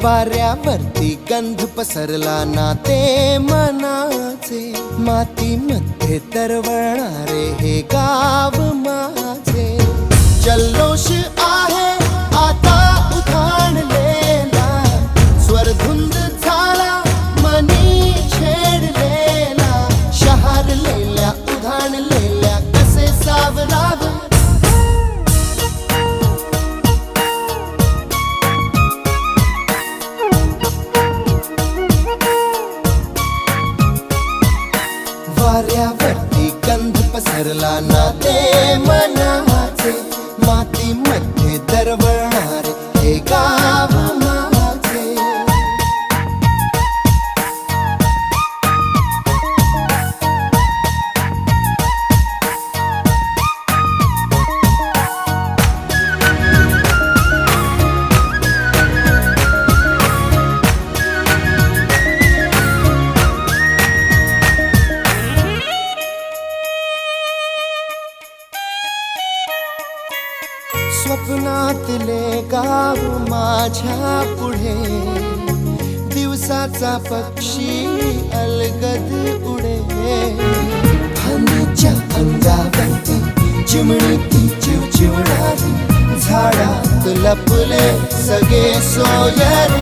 वाऱ्यावरती गंध पसरला ना ते मनाचे, मातीमध्ये तरवळणारे हे गाव माझे. जल्लोष आहे आता उधाणलेला, स्वरधुंद झाला मनी छेडलेला. शहारलेल्या उधाणलेल्या कसे सावरावे, वाऱ्यावरती गंध पसरला ना ते मनाचे, मातीमध्ये दरवळणारे हे गाव माझे. स्वप्नातले गाव माझ्या पुढे, दिवसाचा पक्षी अलगद उडे. फांदीच्या अंगावरती चिमणीची चिवचिवणारी, झाडात लपले सगळे सोयरे.